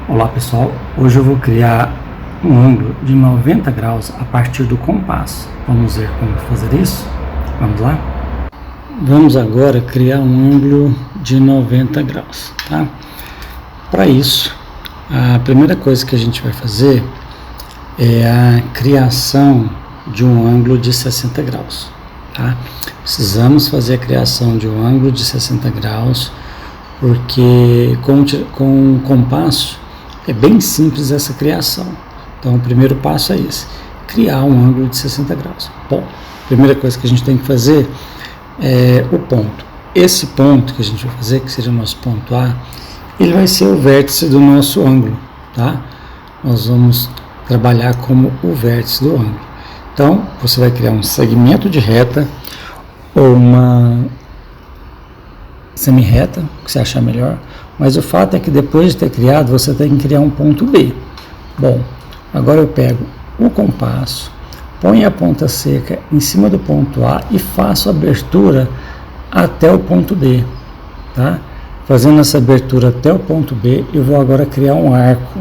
Olá pessoal, hoje eu vou criar um ângulo de 90 graus a partir do compasso. Vamos ver como fazer isso? Vamos lá? Vamos agora criar um ângulo de 90 graus, tá? Para isso, a primeira coisa que a gente vai fazer é a criação de um ângulo de 60 graus, tá? Precisamos fazer a criação de um ângulo de 60 graus, porque com o compasso é bem simples essa criação. Então o primeiro passo é esse, criar um ângulo de 60 graus. Bom, a primeira coisa que a gente tem que fazer é o ponto. Esse ponto que a gente vai fazer, que seria o nosso ponto A, ele vai ser o vértice do nosso ângulo, tá? Nós vamos trabalhar como o vértice do ângulo. Então, você vai criar um segmento de reta ou uma semi-reta, o que você achar melhor, mas o fato é que depois de ter criado, você tem que criar um ponto B. Bom, agora eu pego o compasso, ponho a ponta seca em cima do ponto A e faço a abertura até o ponto B, tá? Fazendo essa abertura até o ponto B, eu vou agora criar um arco.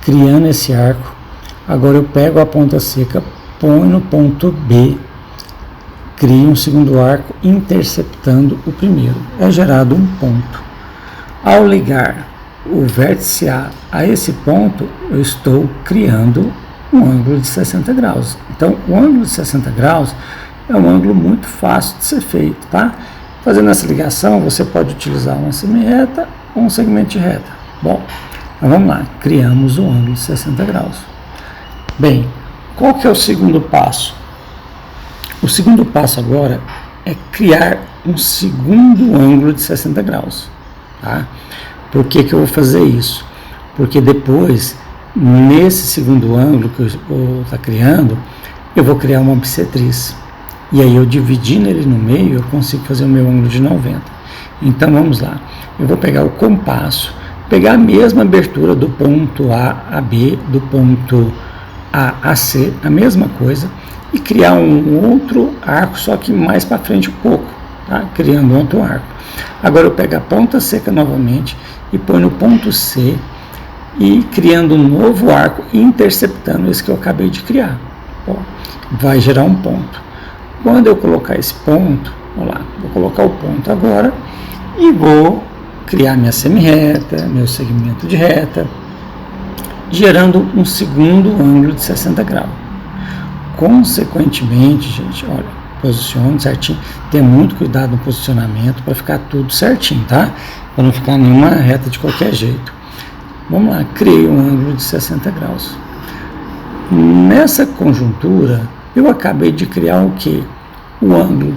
Criando esse arco, agora eu pego a ponta seca, ponho no ponto B, crio um segundo arco interceptando o primeiro. É gerado um ponto. Ao ligar o vértice a esse ponto, eu estou criando um ângulo de 60 graus. Então, o ângulo de 60 graus é um ângulo muito fácil de ser feito, tá? Fazendo essa ligação, você pode utilizar uma semi-reta ou um segmento de reta. Bom, então vamos lá, criamos um ângulo de 60 graus. Bem, qual que é o segundo passo? O segundo passo agora é criar um segundo ângulo de 60 graus. Tá? Por que eu vou fazer isso? Porque depois, nesse segundo ângulo que eu vou estar criando, eu vou criar uma bissetriz. E aí eu dividindo ele no meio, eu consigo fazer o meu ângulo de 90. Então vamos lá. Eu vou pegar o compasso, pegar a mesma abertura do ponto A a B, do ponto A a C, a mesma coisa, e criar um outro arco, só que mais para frente um pouco, tá? Criando outro arco. Agora eu pego a ponta seca novamente e ponho no ponto C e criando um novo arco interceptando esse que eu acabei de criar. Ó, vai gerar um ponto. Quando eu colocar esse ponto, vamos lá, vou colocar o ponto agora e vou criar minha semi-reta, meu segmento de reta, gerando um segundo ângulo de 60 graus. Consequentemente, gente, olha, posicione certinho, tenha muito cuidado no posicionamento para ficar tudo certinho, tá? Para não ficar nenhuma reta de qualquer jeito. Vamos lá, criei um ângulo de 60 graus. Nessa conjuntura, eu acabei de criar o que? O ângulo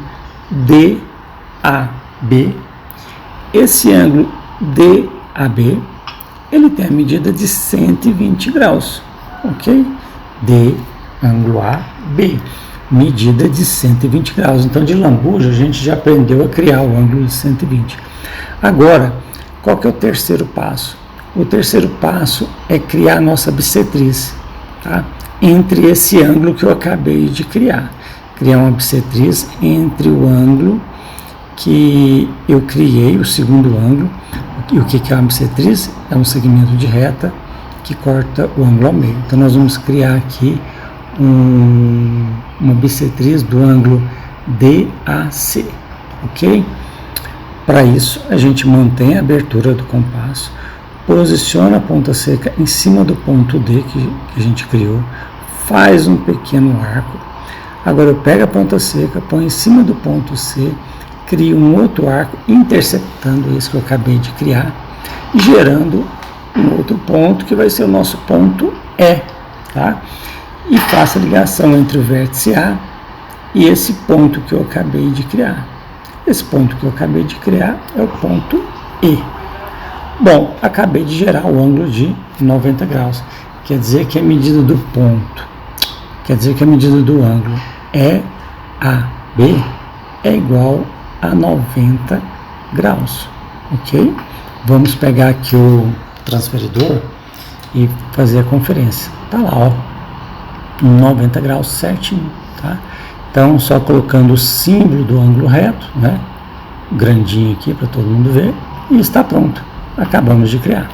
DAB. Esse ângulo DAB, ele tem a medida de 120 graus, ok? Ângulo AB, medida de 120 graus. Então, de lambuja, a gente já aprendeu a criar o ângulo de 120. Agora, qual que é o terceiro passo? O terceiro passo é criar a nossa bissetriz, tá? Entre esse ângulo que eu acabei de criar. Criar uma bissetriz entre o ângulo que eu criei, o segundo ângulo. E o que é uma bissetriz? É um segmento de reta que corta o ângulo ao meio. Então, nós vamos criar aqui uma bissetriz do ângulo DAC, ok? Para isso, a gente mantém a abertura do compasso, posiciona a ponta seca em cima do ponto D que a gente criou, faz um pequeno arco. Agora eu pego a ponta seca, põe em cima do ponto C, crio um outro arco interceptando esse que eu acabei de criar, gerando um outro ponto que vai ser o nosso ponto E, tá? E faço a ligação entre o vértice A e esse ponto que eu acabei de criar. Esse ponto que eu acabei de criar é o ponto E. Bom, acabei de gerar o ângulo de 90 graus. Quer dizer que a medida do ponto, quer dizer que a medida do ângulo EAB é igual a 90 graus, ok? Vamos pegar aqui o transferidor e fazer a conferência. Tá lá, ó. 90 graus certinho, tá? Então, só colocando o símbolo do ângulo reto, né? Grandinho aqui para todo mundo ver, e está pronto. Acabamos de criar.